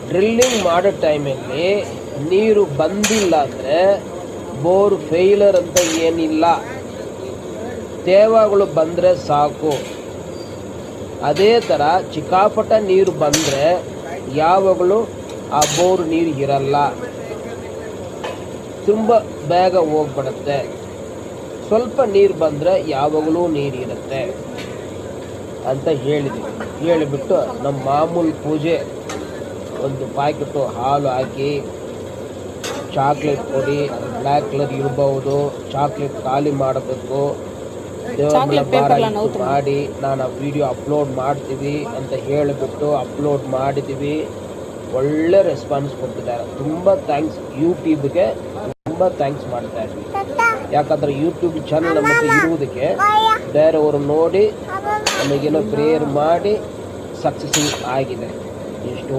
Drilling ಮಾಡೋ ಟೈಮಲ್ಲಿ ನೀರು ಬಂದಿಲ್ಲ ಅಂದರೆ ಬೋರ್ ಫೇಲರ್ ಅಂತ ಏನಿಲ್ಲ, ತೇವಗಳು ಬಂದರೆ ಸಾಕು. ಅದೇ ಥರ ಚಿಕ್ಕಾಪಟ್ಟ ನೀರು ಬಂದರೆ ಯಾವಾಗಲೂ ಆ ಬೋರ್ ನೀರು ಇರಲ್ಲ, ತುಂಬ ಬೇಗ ಹೋಗ್ಬಿಡುತ್ತೆ. ಸ್ವಲ್ಪ ನೀರು ಬಂದರೆ ಯಾವಾಗಲೂ ನೀರು ಇರುತ್ತೆ ಅಂತ ಹೇಳಿಬಿಟ್ಟು ನಮ್ಮ ಮಾಮೂಲು ಪೂಜೆ ಒಂದು ಪ್ಯಾಕೆಟು ಹಾಲು ಹಾಕಿ ಚಾಕ್ಲೇಟ್ ಕೊಡಿ, ಅದು ಬ್ಲ್ಯಾಕ್ ಕಲರ್ ಇರ್ಬೋದು, ಚಾಕ್ಲೇಟ್ ಖಾಲಿ ಮಾಡಬೇಕು, ದೇವರ ಭಾರ ಮಾಡಿ ನಾನು ಆ ವಿಡಿಯೋ ಅಪ್ಲೋಡ್ ಮಾಡ್ತೀವಿ ಅಂತ ಹೇಳಿಬಿಟ್ಟು ಅಪ್ಲೋಡ್ ಮಾಡಿದ್ದೀವಿ. ಒಳ್ಳೆ ರೆಸ್ಪಾನ್ಸ್ ಕೊಟ್ಟಿದ್ದಾರೆ. ತುಂಬ ಥ್ಯಾಂಕ್ಸ್, ಯೂಟ್ಯೂಬ್ಗೆ ತುಂಬ ಥ್ಯಾಂಕ್ಸ್ ಮಾಡ್ತಾ ಇದ್ವಿ. ಯಾಕಂದರೆ ಯೂಟ್ಯೂಬ್ ಚಾನಲ್ ನಮ್ಮ ಇರುವುದಕ್ಕೆ ಬೇರೆಯವರು ನೋಡಿ ನಮಗೇನೋ ಪ್ರೇಯರ್ ಮಾಡಿ ಸಕ್ಸಸ್ಫುಲ್ ಆಗಿದೆ. ಎಷ್ಟೋ